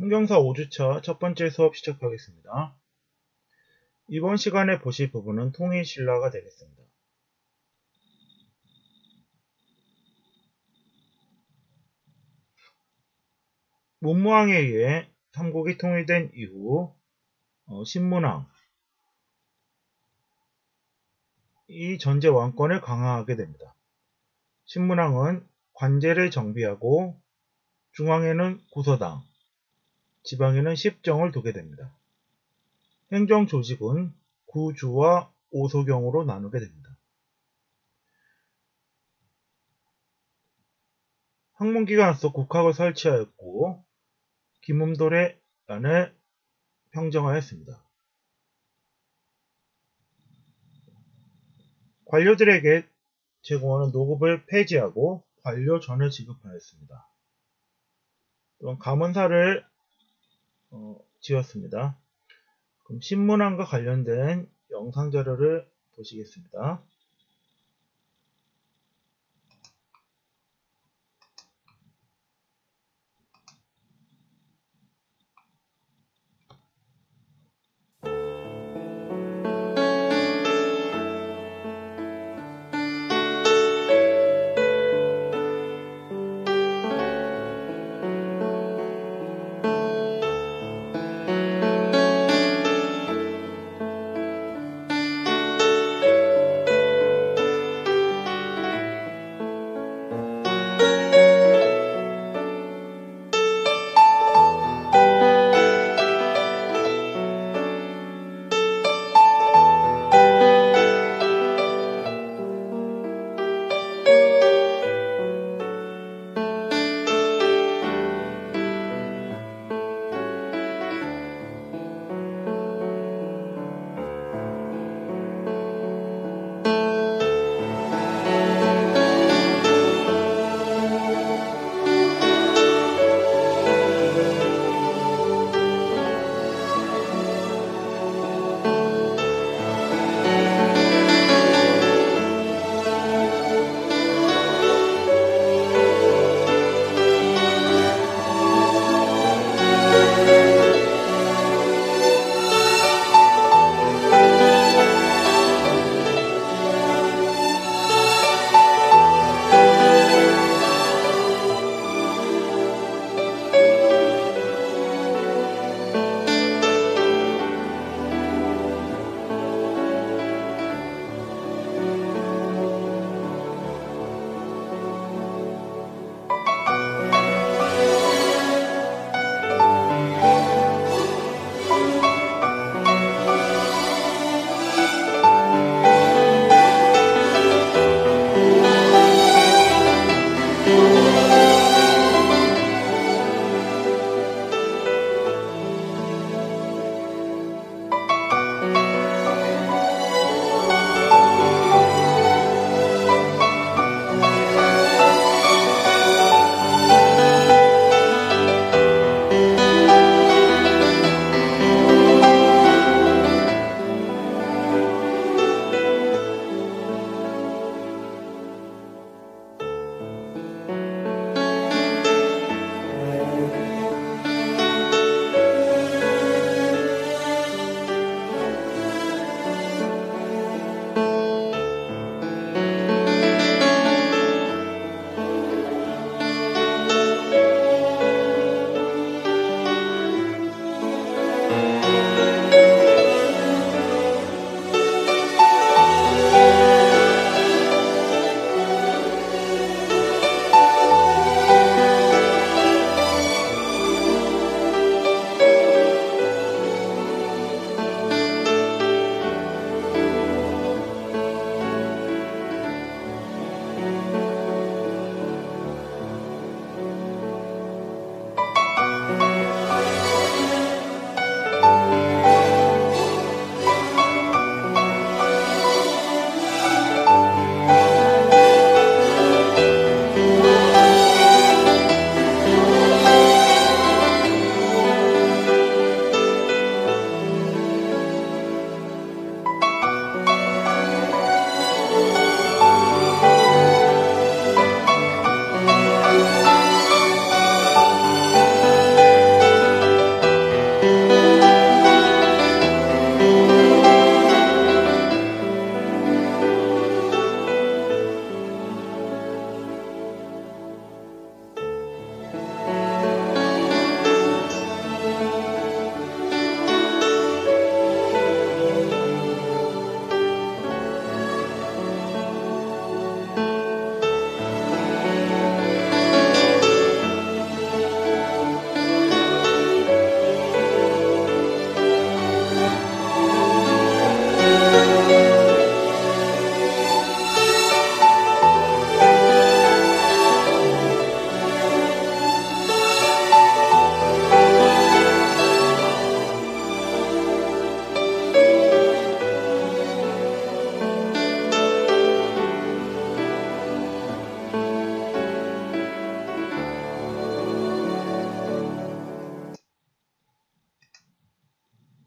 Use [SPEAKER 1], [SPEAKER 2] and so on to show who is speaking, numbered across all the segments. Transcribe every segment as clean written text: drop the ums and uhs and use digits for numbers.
[SPEAKER 1] 행정사 5주차 첫 번째 수업 시작하겠습니다. 이번 시간에 보실 부분은 통일신라가 되겠습니다. 문무왕에 의해 삼국이 통일된 이후 신문왕 이 전제 왕권을 강화하게 됩니다. 신문왕은 관제를 정비하고 중앙에는 구서당, 지방에는 십정을 두게 됩니다. 행정 조직은 구주와 오소경으로 나누게 됩니다. 학문기관으로서 국학을 설치하였고 김음돌의 안을 평정하였습니다. 관료들에게 제공하는 노급을 폐지하고 관료전을 지급하였습니다. 또한 감언사를 지었습니다. 그럼 신문왕과 관련된 영상 자료를 보시겠습니다.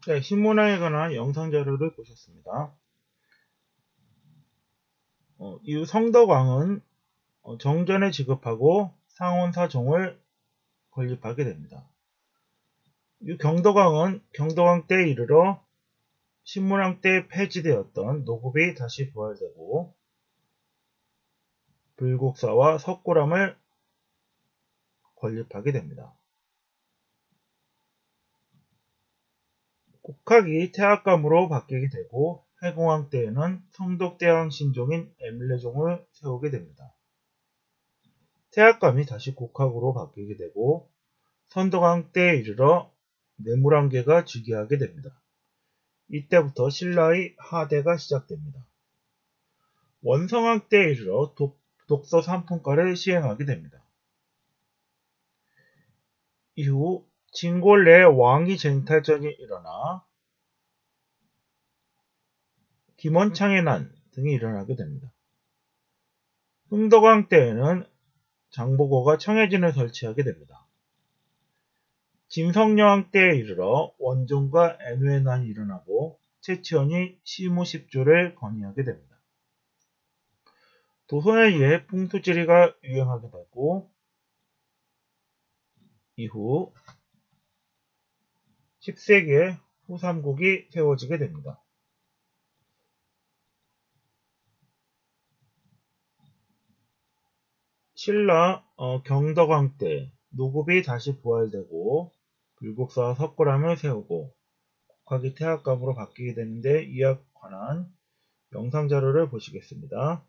[SPEAKER 1] 네, 신문화에 관한 영상 자료를 보셨습니다. 이후 성덕왕은 정전에 지급하고 상원사종을 건립하게 됩니다. 이 경덕왕은 경덕왕 때에 이르러 신문왕 때 폐지되었던 노급이 다시 부활되고 불국사와 석굴암을 건립하게 됩니다. 국학이 태학감으로 바뀌게 되고 해공왕 때에는 성덕대왕 신종인 애밀레종을 세우게 됩니다. 태학감이 다시 국학으로 바뀌게 되고 선덕왕 때에 이르러 내물왕계가 즉위하게 됩니다. 이때부터 신라의 하대가 시작됩니다. 원성왕 때에 이르러 독서 3품가를 시행하게 됩니다. 이후 진골 내에 왕위 쟁탈전이 일어나 김원창의 난 등이 일어나게 됩니다. 흥덕왕 때에는 장보고가 청해진을 설치하게 됩니다. 진성여왕 때에 이르러 원종과 애누의 난이 일어나고 최치원이 시무십조를 건의하게 됩니다. 도선에 의해 풍수지리가 유행하게 되고 이후 10세기에 후삼국이 세워지게 됩니다. 신라 경덕왕 때 노급이 다시 부활되고 불국사와 석굴암을 세우고 국학이 태학감으로 바뀌게 되는데 이에 관한 영상 자료를 보시겠습니다.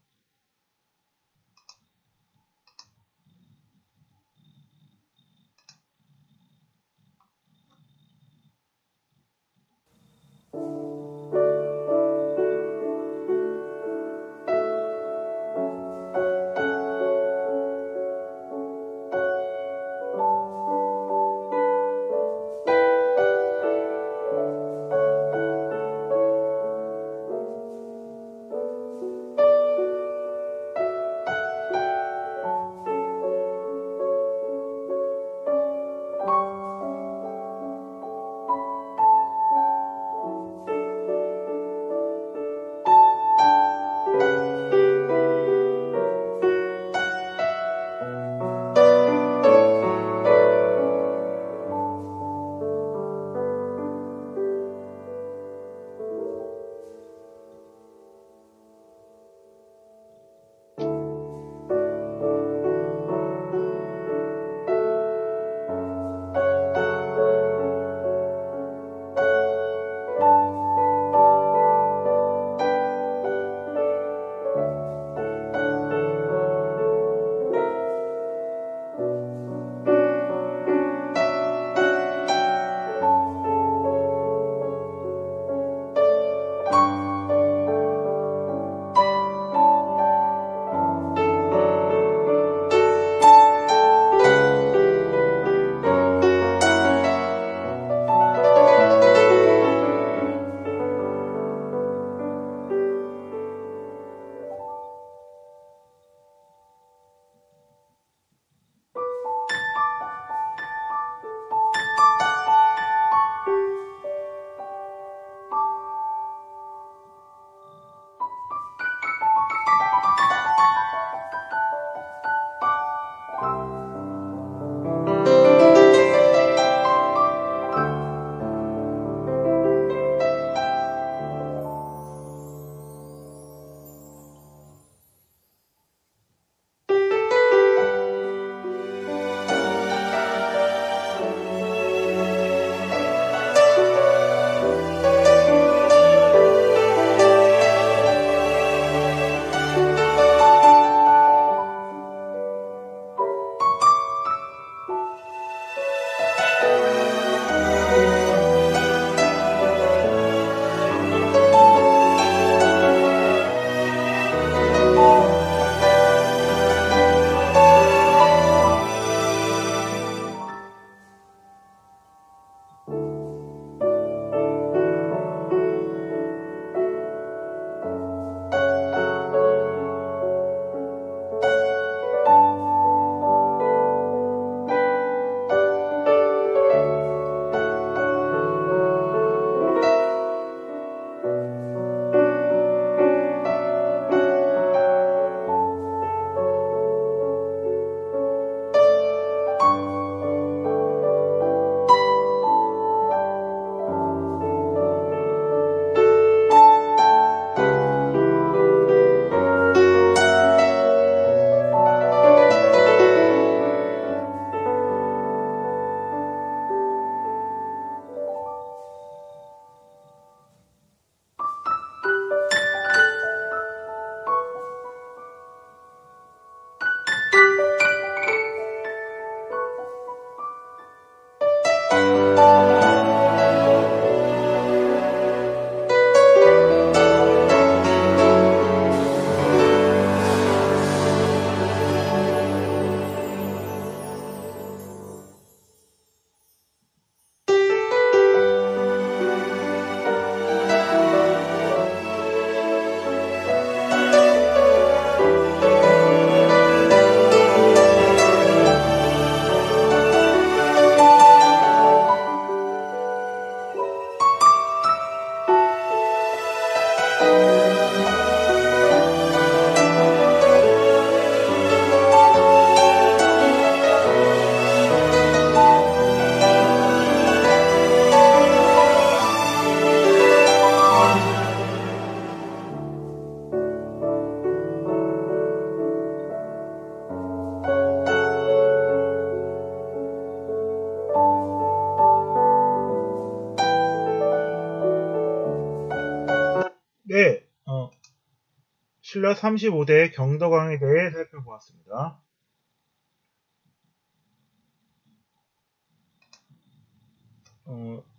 [SPEAKER 1] 신라 35대의 경덕왕에 대해 살펴보았습니다.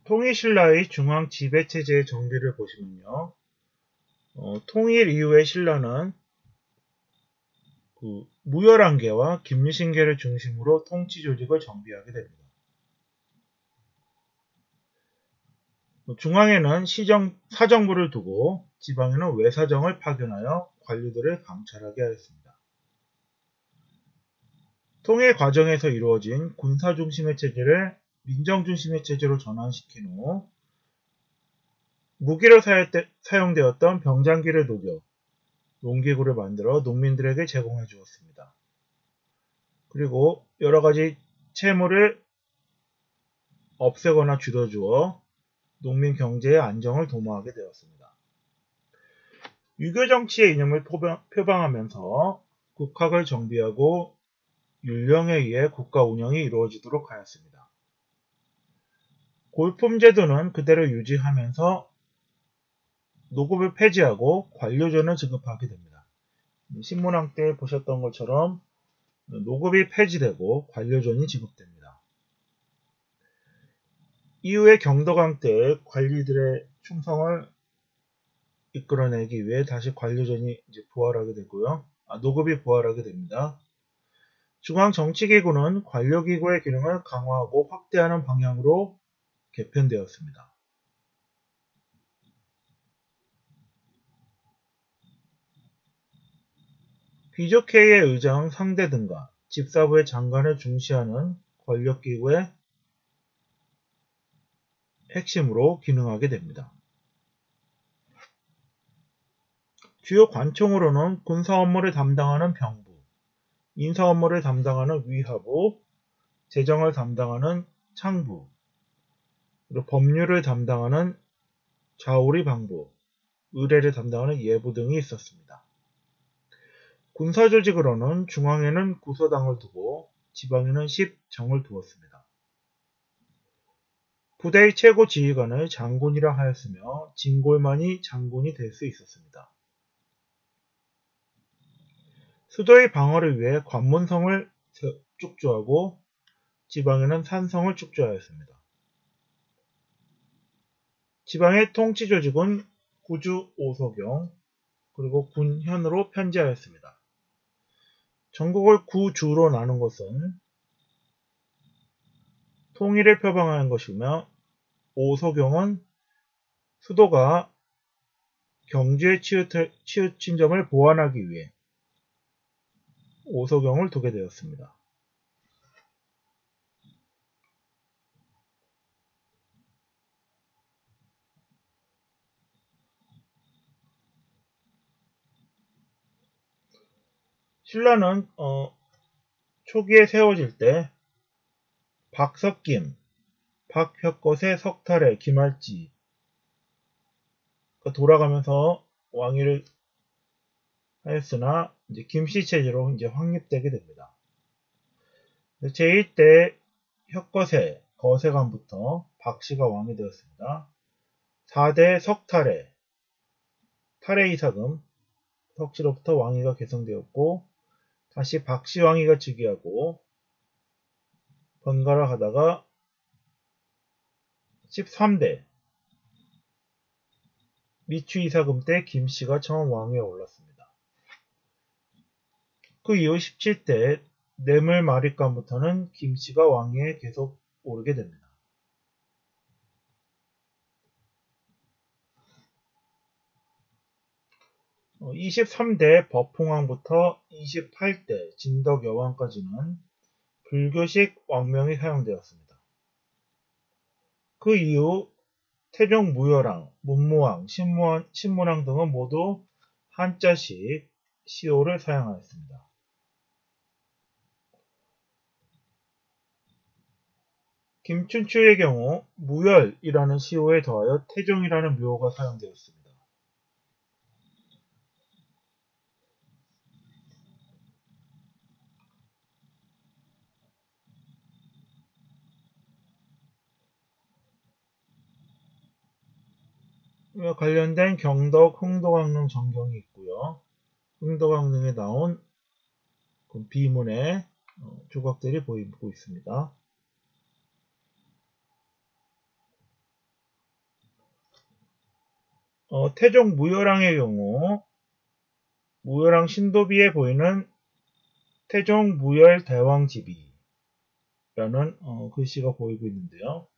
[SPEAKER 1] 통일신라의 중앙 지배체제의 정비를 보시면요. 통일 이후의 신라는 무열왕계와 김유신계를 중심으로 통치 조직을 정비하게 됩니다. 중앙에는 사정부를 두고 지방에는 외사정을 파견하여 관료들을 감찰하게 하였습니다. 통일 과정에서 이루어진 군사 중심의 체제를 민정 중심의 체제로 전환시킨 후 무기로 사용되었던 병장기를 녹여 농기구를 만들어 농민들에게 제공해 주었습니다. 그리고 여러가지 채무를 없애거나 줄여주어 농민 경제의 안정을 도모하게 되었습니다. 유교 정치의 이념을 표방하면서 국학을 정비하고 율령에 의해 국가 운영이 이루어지도록 하였습니다. 골품 제도는 그대로 유지하면서 노급을 폐지하고 관료전을 지급하게 됩니다. 신문왕 때 보셨던 것처럼 노급이 폐지되고 관료전이 지급됩니다. 이후에 경덕왕 때 관리들의 충성을 이끌어내기 위해 다시 관료전이 부활하게 되고요. 노급이 부활하게 됩니다. 중앙정치기구는 관료기구의 기능을 강화하고 확대하는 방향으로 개편되었습니다. 귀족회의 의장, 상대 등과 집사부의 장관을 중시하는 권력기구의 핵심으로 기능하게 됩니다. 주요 관청으로는 군사 업무를 담당하는 병부, 인사 업무를 담당하는 위하부, 재정을 담당하는 창부, 그리고 법률을 담당하는 좌우리 방부, 의례를 담당하는 예부 등이 있었습니다. 군사조직으로는 중앙에는 구서당을 두고 지방에는 십정을 두었습니다. 부대의 최고 지휘관을 장군이라 하였으며 진골만이 장군이 될 수 있었습니다. 수도의 방어를 위해 관문성을 축조하고 지방에는 산성을 축조하였습니다. 지방의 통치조직은 구주 오소경 그리고 군현으로 편제하였습니다. 전국을 구주로 나눈 것은 통일을 표방하는 것이며 오소경은 수도가 경주에 치우친 점을 보완하기 위해 오소경을 두게 되었습니다. 신라는 초기에 세워질 때 박석김, 박혁것의 석탈의 김할지 돌아가면서 왕위를 하였으나 이제 김씨 체제로 이제 확립되게 됩니다. 제1대 혁거세 거세관부터 박씨가 왕이 되었습니다. 4대 석탈의 탈의 이사금 석씨로부터 왕위가 계승되었고 다시 박씨 왕위가 즉위하고 번갈아 가다가 13대 미추 이사금 때 김씨가 처음 왕위에 올랐습니다. 그 이후 17대 뇌물마립간부터는 김씨가 왕위에 계속 오르게 됩니다. 23대 법흥왕부터 28대 진덕여왕까지는 불교식 왕명이 사용되었습니다. 그 이후 태종 무열왕, 문무왕, 신문왕 등은 모두 한자식 시호를 사용하였습니다. 김춘추의 경우 무열이라는 시호에 더하여 태종이라는 묘호가 사용되었습니다. 이와 관련된 경덕, 흥도강릉 전경이 있고요. 흥덕왕릉에 나온 그 비문의 조각들이 보이고 있습니다. 태종 무열왕의 경우 무열왕 신도비에 보이는 태종 무열대왕지비라는 글씨가 보이고 있는데요.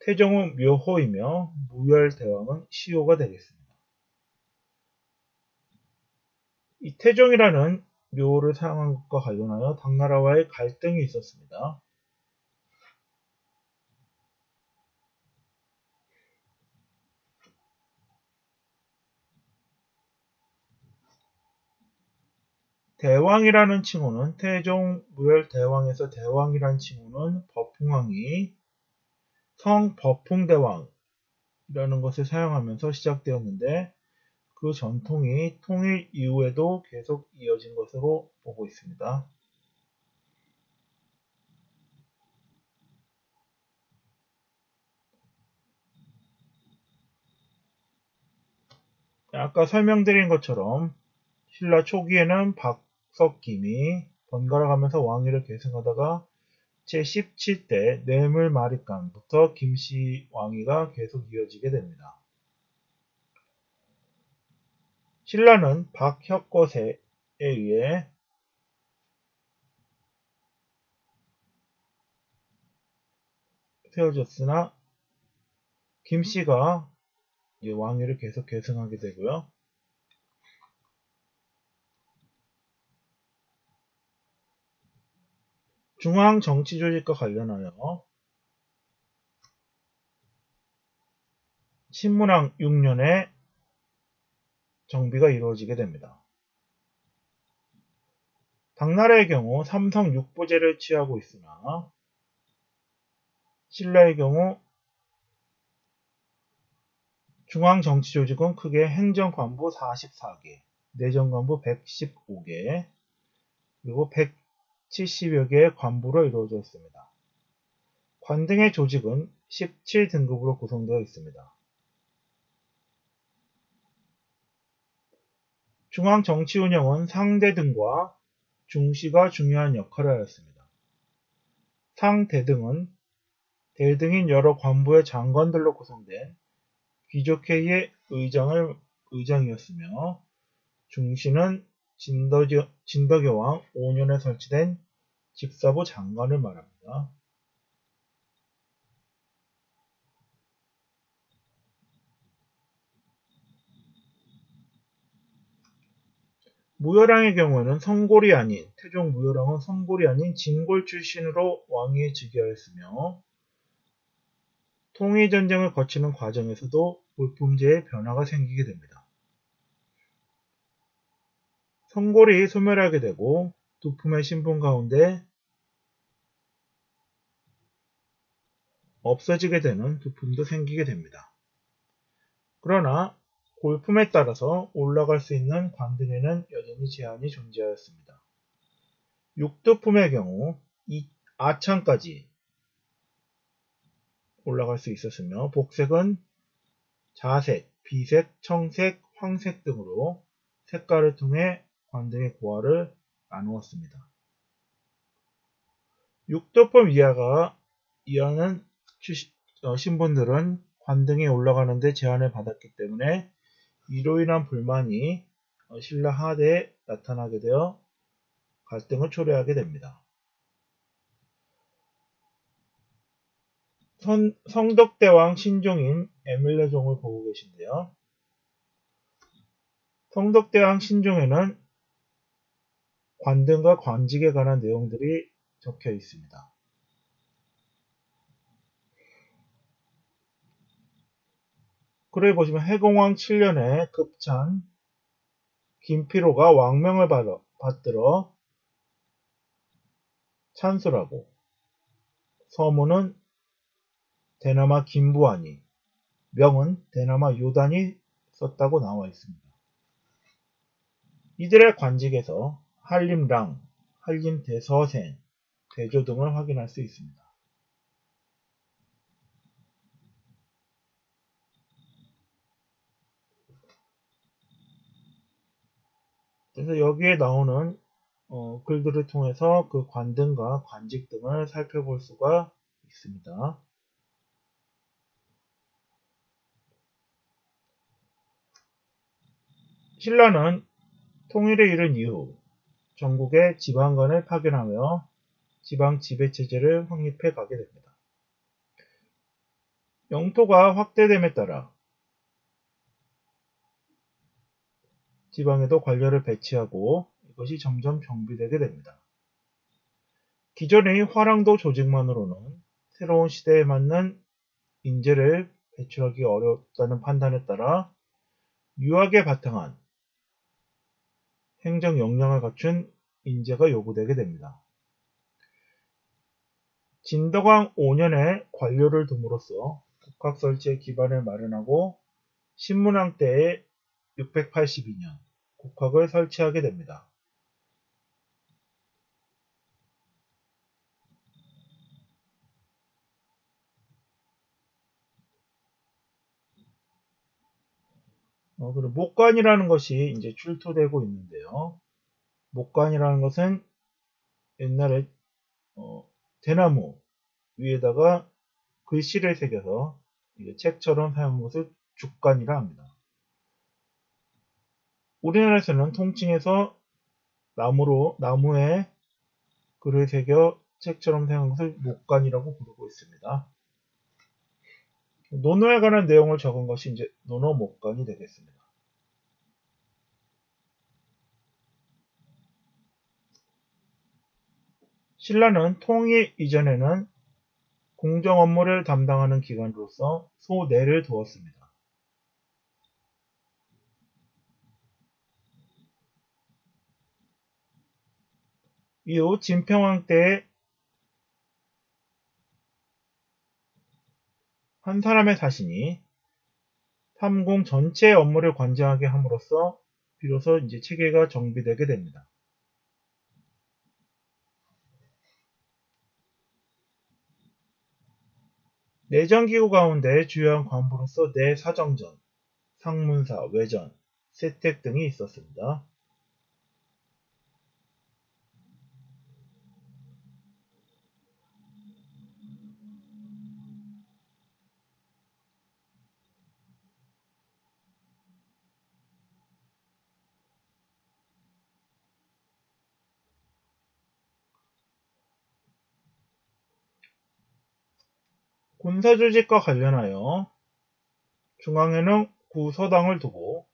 [SPEAKER 1] 태종은 묘호이며 무열대왕은 시호가 되겠습니다. 이 태종이라는 묘호를 사용한 것과 관련하여 당나라와의 갈등이 있었습니다. 대왕이라는 칭호는 태종 무열대왕에서 대왕이라는 칭호는 버풍왕이 성버풍대왕이라는 것을 사용하면서 시작되었는데 그 전통이 통일 이후에도 계속 이어진 것으로 보고 있습니다. 아까 설명드린 것처럼 신라 초기에는 박석김이 번갈아 가면서 왕위를 계승하다가 제17대 뇌물마립간부터 김씨 왕위가 계속 이어지게 됩니다. 신라는 박혁거세에 의해 세워졌으나 김씨가 왕위를 계속 계승하게 되고요. 중앙 정치 조직과 관련하여 신문왕 6년에 정비가 이루어지게 됩니다. 당나라의 경우 삼성 육부제를 취하고 있으나 신라의 경우 중앙 정치 조직은 크게 행정관부 44개, 내정관부 115개, 그리고 170여 개의 관부로 이루어져 있습니다. 관등의 조직은 17등급으로 구성되어 있습니다. 중앙 정치 운영은 상대등과 중시가 중요한 역할을 하였습니다. 상대등은 대등인 여러 관부의 장관들로 구성된 귀족회의의 의장이었으며 중시는 진덕여왕 5년에 설치된 집사부 장관을 말합니다. 무열왕의 경우에는 성골이 아닌 태종 무열왕은 성골이 아닌 진골 출신으로 왕위에 즉위하였으며 통일전쟁을 거치는 과정에서도 골품제의 변화가 생기게 됩니다. 성골이 소멸하게 되고 두품의 신분 가운데 없어지게 되는 두품도 생기게 됩니다. 그러나 골품에 따라서 올라갈 수 있는 관등에는 여전히 제한이 존재하였습니다. 육두품의 경우 아창까지 올라갈 수 있었으며 복색은 자색, 비색, 청색, 황색 등으로 색깔을 통해 관등의 고하를 나누었습니다. 육두품 이하는 신분들은 관등에 올라가는 데 제한을 받았기 때문에 이로 인한 불만이 신라 하대에 나타나게 되어 갈등을 초래하게 됩니다. 성덕대왕 신종인 에밀레종을 보고 계신데요. 성덕대왕 신종에는 관등과 관직에 관한 내용들이 적혀 있습니다. 그래 보시면 해공왕 7년에 급찬 김피로가 왕명을 받들어 찬술하고 서문은 대나마 김부환이, 명은 대나마 요단이 썼다고 나와 있습니다. 이들의 관직에서 한림랑, 한림대서생, 대조 등을 확인할 수 있습니다. 그래서 여기에 나오는 글들을 통해서 그 관등과 관직 등을 살펴볼 수가 있습니다. 신라는 통일에 이른 이후 전국의 지방관을 파견하며 지방 지배체제를 확립해 가게 됩니다. 영토가 확대됨에 따라 지방에도 관료를 배치하고 이것이 점점 정비되게 됩니다. 기존의 화랑도 조직만으로는 새로운 시대에 맞는 인재를 배출하기 어렵다는 판단에 따라 유학에 바탕한 행정 역량을 갖춘 인재가 요구되게 됩니다. 진덕왕 5년에 관료를 둠으로써 국학 설치의 기반을 마련하고 신문왕 때에 682년 국학을 설치하게 됩니다. 그리고 목관이라는 것이 이제 출토되고 있는데요. 목관이라는 것은 옛날에 대나무 위에다가 글씨를 새겨서 책처럼 사용한 것을 죽관이라 합니다. 우리나라에서는 통칭해서 나무에 글을 새겨 책처럼 사용한 것을 목관이라고 부르고 있습니다. 논어에 관한 내용을 적은 것이 이제 논어목관이 되겠습니다. 신라는 통일 이전에는 공정 업무를 담당하는 기관으로서 소내를 두었습니다. 이후 진평왕 때에 한 사람의 사신이 삼공 전체의 업무를 관장하게 함으로써 비로소 이제 체계가 정비되게 됩니다. 내정기구 가운데 주요한 관부로서 내사정전, 상문사, 외전, 세택 등이 있었습니다. 군사조직과 관련하여 중앙에는 구서당을 두고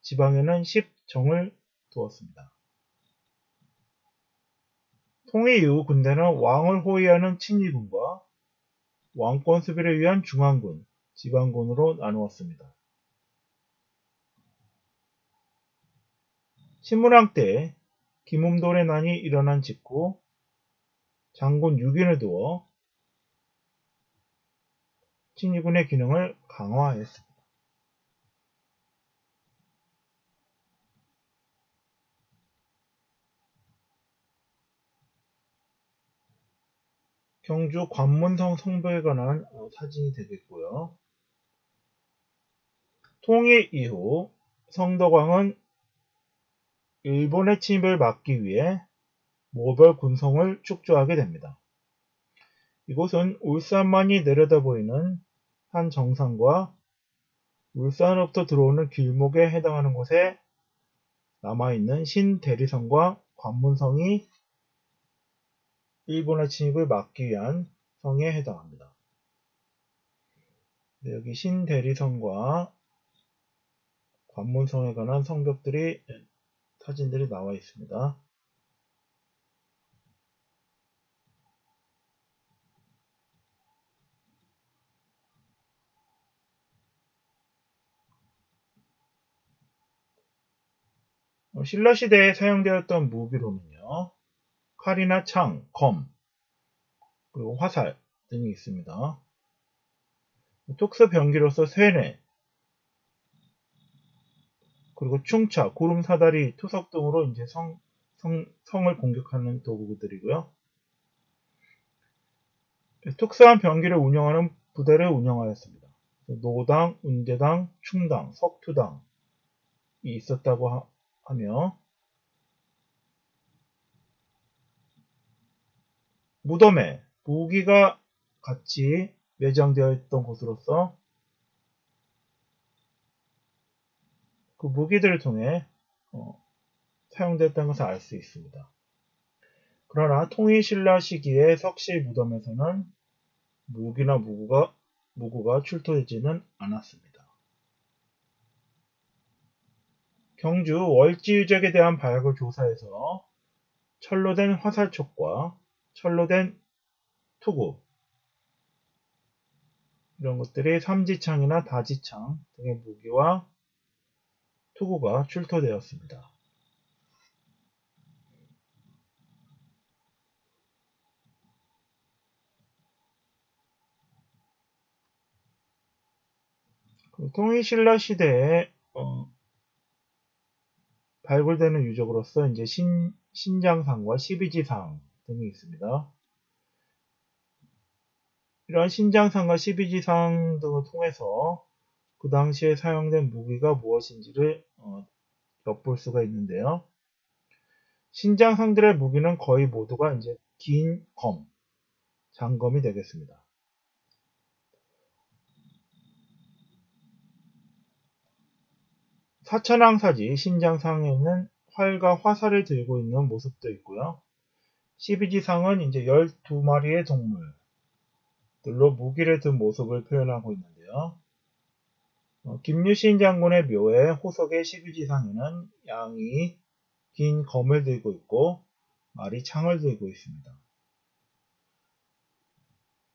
[SPEAKER 1] 지방에는 10정을 두었습니다. 통일 이후 군대는 왕을 호위하는 친위군과 왕권 수비를 위한 중앙군, 지방군으로 나누었습니다. 신문왕 때 김움돌의 난이 일어난 직후 장군 6인을 두어 친위군의 기능을 강화했습니다. 경주 관문성 성벽에 관한 사진이 되겠고요. 통일 이후 성덕왕은 일본의 침입을 막기 위해 모별 군성을 축조하게 됩니다. 이곳은 울산만이 내려다 보이는 한 정상과 울산으로부터 들어오는 길목에 해당하는 곳에 남아있는 신대리성과 관문성이 일본의 침입을 막기 위한 성에 해당합니다. 여기 신대리성과 관문성에 관한 성벽들이 사진들이 나와 있습니다. 신라시대에 사용되었던 무기로는요, 칼이나 창, 검, 그리고 화살 등이 있습니다. 톡스 병기로서 쇠뇌, 그리고 충차, 구름 사다리, 투석 등으로 이제 성을 공격하는 도구들이고요. 특수한 병기를 운영하는 부대를 운영하였습니다. 노당, 운대당, 충당, 석투당이 있었다고 하며 무덤에 무기가 같이 매장되어 있던 곳으로서 그 무기들을 통해 사용됐다는 것을 알 수 있습니다. 그러나 통일신라 시기의 석실 무덤에서는 무기나 무구가 출토되지는 않았습니다. 경주 월지유적에 대한 발굴 조사에서 철로 된 화살촉과 철로 된 투구 이런 것들이 삼지창이나 다지창 등의 무기와 투구가 출토되었습니다. 통일신라 시대에 발굴되는 유적으로서 이제 신장상과 십이지상 등이 있습니다. 이러한 신장상과 십이지상 등을 통해서 그 당시에 사용된 무기가 무엇인지를 엿볼 수가 있는데요. 신장상들의 무기는 거의 모두가 이제 긴 검, 장검이 되겠습니다. 사천왕사지 신장상에는 활과 화살을 들고 있는 모습도 있고요. 십이지상은 이제 12마리의 동물들로 무기를 든 모습을 표현하고 있는데요. 김유신 장군의 묘의 호석의 십이지상에는 양이 긴 검을 들고 있고 말이 창을 들고 있습니다.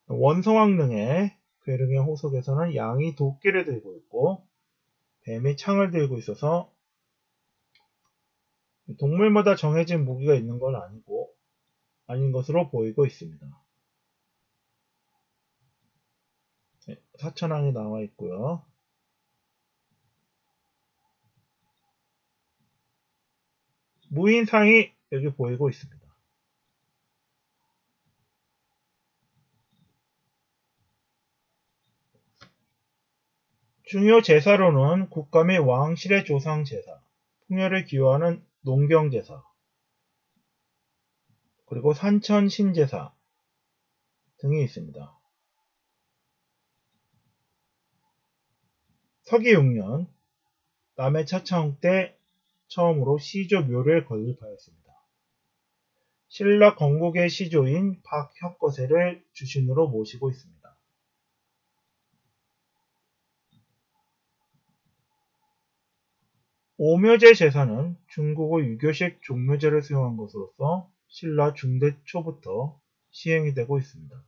[SPEAKER 1] 원성왕릉의 괴릉의 호석에서는 양이 도끼를 들고 있고 뱀이 창을 들고 있어서 동물마다 정해진 무기가 있는 건 아닌 것으로 보이고 있습니다. 사천왕이 나와 있고요. 무인상이 여기 보이고 있습니다. 중요 제사로는 국가 및 왕실의 조상 제사, 풍요를 기여하는 농경제사, 그리고 산천 신제사 등이 있습니다. 서기 6년 남해 차창 때 처음으로 시조 묘를 건립하였습니다. 신라 건국의 시조인 박혁거세를 주신으로 모시고 있습니다. 오묘제 제사는 중국의 유교식 종묘제를 수용한 것으로서 신라 중대 초부터 시행이 되고 있습니다.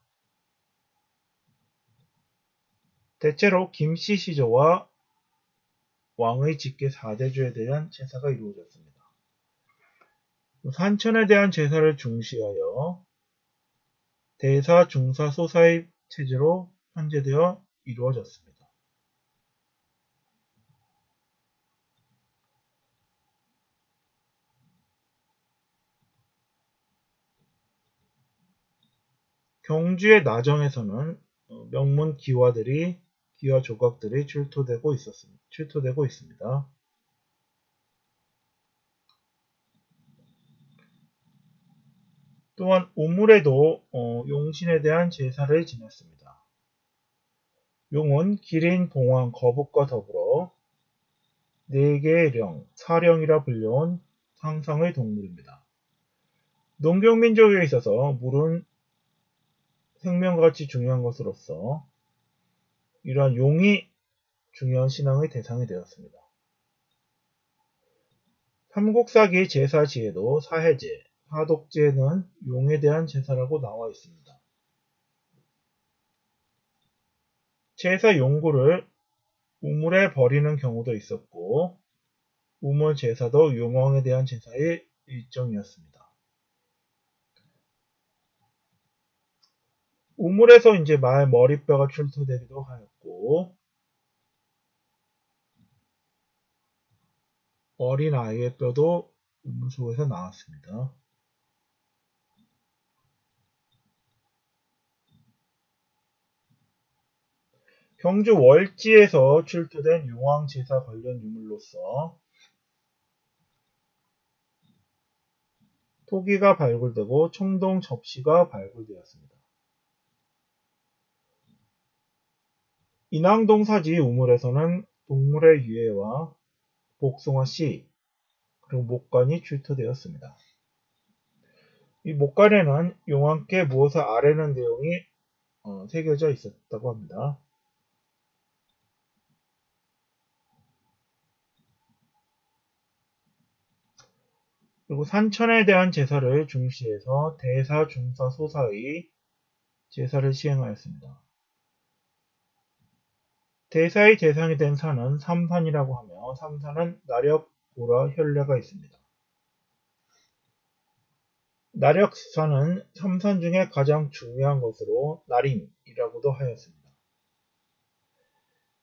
[SPEAKER 1] 대체로 김씨 시조와 왕의 직계 4대주에 대한 제사가 이루어졌습니다. 산천에 대한 제사를 중시하여 대사, 중사, 소사의 체제로 편제되어 이루어졌습니다. 경주의 나정에서는 명문 기와 조각들이 출토되고 있습니다. 또한 우물에도 용신에 대한 제사를 지냈습니다. 용은 기린, 봉황, 거북과 더불어 4개의 령, 사령이라 불려온 상상의 동물입니다. 농경민족에 있어서 물은 생명과 같이 중요한 것으로서 이러한 용이 중요한 신앙의 대상이 되었습니다. 삼국사기 제사지에도 사해제, 사독제는 용에 대한 제사라고 나와 있습니다. 제사 용구를 우물에 버리는 경우도 있었고 우물 제사도 용왕에 대한 제사의 일종이었습니다. 우물에서 이제 말 머리뼈가 출토되기도 하였고 어린 아이의 뼈도 우물 속에서 나왔습니다. 경주 월지에서 출토된 용왕 제사 관련 유물로서 토기가 발굴되고 청동 접시가 발굴되었습니다. 인왕동 사지 우물에서는 동물의 유해와 복숭아 씨, 그리고 목간이 출토되었습니다. 이 목간에는 용왕께 무엇을 아뢰는 내용이 새겨져 있었다고 합니다. 그리고 산천에 대한 제사를 중시해서 대사, 중사, 소사의 제사를 시행하였습니다. 대사의 대상이 된 산은 삼산이라고 하며 삼산은 나력, 고라, 혈례가 있습니다. 나력산은 삼산 중에 가장 중요한 것으로 나림이라고도 하였습니다.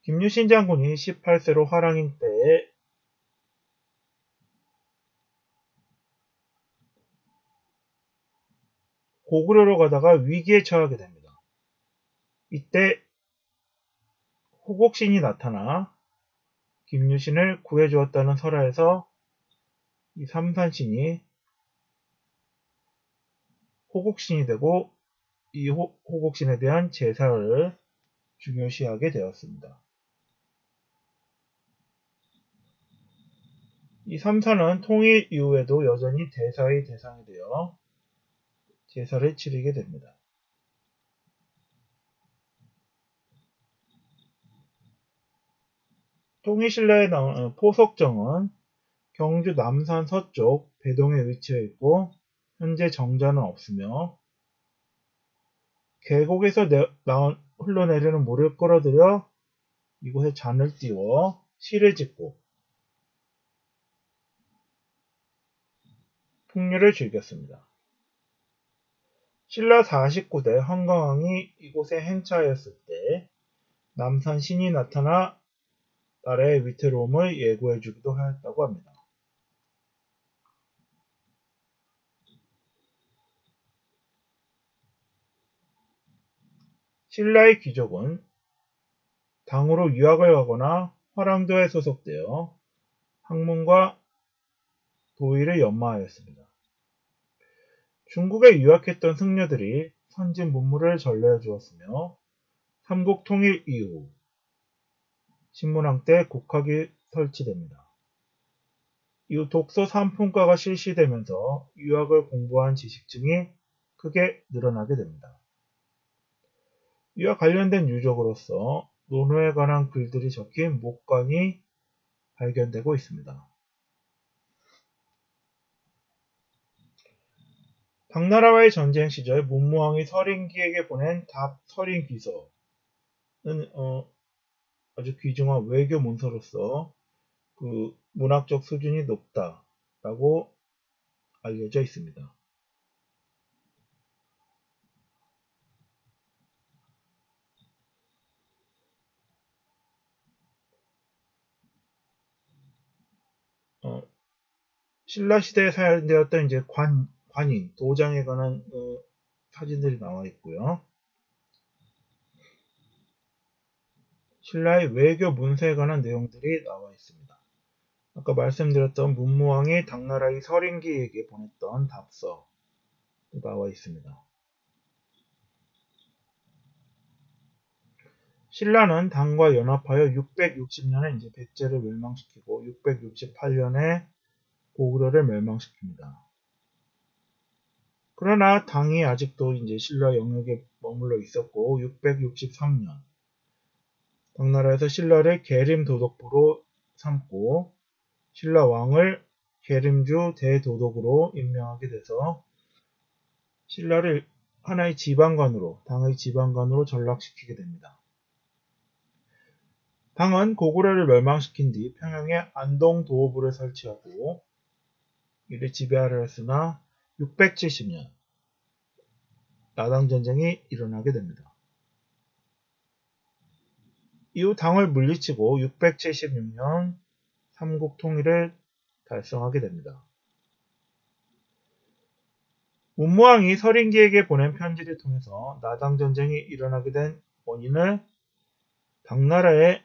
[SPEAKER 1] 김유신 장군이 18세로 화랑인 때에 고구려로 가다가 위기에 처하게 됩니다. 이때 호곡신이 나타나 김유신을 구해주었다는 설화에서 이 삼산신이 호곡신이 되고 이 호곡신에 대한 제사를 중요시하게 되었습니다. 이 삼산은 통일 이후에도 여전히 대사의 대상이 되어 제사를 치르게 됩니다. 통일신라에 나온 포석정은 경주 남산 서쪽 배동에 위치해 있고 현재 정자는 없으며 계곡에서 흘러내리는 물을 끌어들여 이곳에 잔을 띄워 시를 짓고 풍류를 즐겼습니다. 신라 49대 황강왕이 이곳에 행차하였을 때 남산 신이 나타나 나라의 위태로움을 예고해주기도 하였다고 합니다. 신라의 귀족은 당으로 유학을 가거나 화랑도에 소속되어 학문과 도의를 연마하였습니다. 중국에 유학했던 승려들이 선진 문물을 전래해 주었으며 삼국 통일 이후 신문왕 때 국학이 설치됩니다. 이후 독서 3품과가 실시되면서 유학을 공부한 지식층이 크게 늘어나게 됩니다. 이와 관련된 유적으로서 논어에 관한 글들이 적힌 목간이 발견되고 있습니다. 당나라와의 전쟁 시절 문무왕이 서린기에게 보낸 답 서린귀서는 아주 귀중한 외교 문서로서 그 문학적 수준이 높다라고 알려져 있습니다. 신라 시대에 사용되었던 이제 관인, 도장에 관한 사진들이 나와 있고요. 신라의 외교 문서에 관한 내용들이 나와 있습니다. 아까 말씀드렸던 문무왕이 당나라의 서린기에게 보냈던 답서 나와 있습니다. 신라는 당과 연합하여 660년에 이제 백제를 멸망시키고 668년에 고구려를 멸망시킵니다. 그러나 당이 아직도 이제 신라 영역에 머물러 있었고 663년 당나라에서 신라를 계림도독부로 삼고 신라 왕을 계림주 대도독으로 임명하게 돼서 신라를 하나의 지방관으로 당의 지방관으로 전락시키게 됩니다. 당은 고구려를 멸망시킨 뒤 평양에 안동도호부를 설치하고 이를 지배하려 했으나 670년 나당전쟁이 일어나게 됩니다. 이후 당을 물리치고 676년 삼국 통일을 달성하게 됩니다. 문무왕이 서린기에게 보낸 편지를 통해서 나당전쟁이 일어나게 된 원인을 당나라의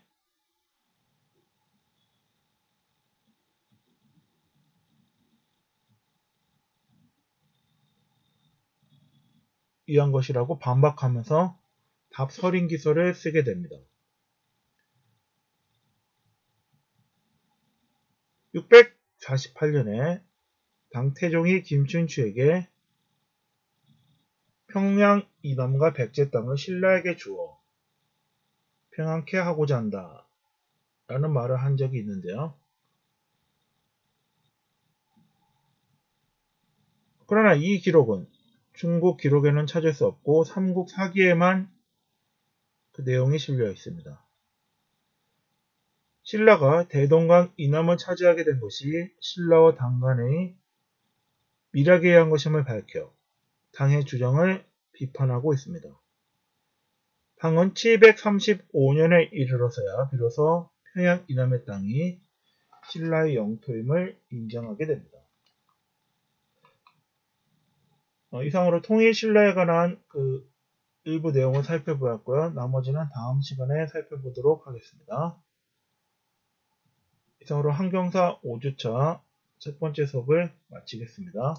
[SPEAKER 1] 위한 것이라고 반박하면서 답서린기서를 쓰게 됩니다. 648년에 당태종이 김춘추에게 평양 이남과 백제 땅을 신라에게 주어 평안케 하고자 한다 라는 말을 한 적이 있는데요. 그러나 이 기록은 중국 기록에는 찾을 수 없고 삼국 사기에만 그 내용이 실려 있습니다. 신라가 대동강 이남을 차지하게 된 것이 신라와 당 간의 밀약에 의한 것임을 밝혀 당의 주장을 비판하고 있습니다. 당은 735년에 이르러서야 비로소 평양 이남의 땅이 신라의 영토임을 인정하게 됩니다. 이상으로 통일 신라에 관한 그 일부 내용을 살펴보았고요. 나머지는 다음 시간에 살펴보도록 하겠습니다. 이상으로 한경사 5주차 첫 번째 수업을 마치겠습니다.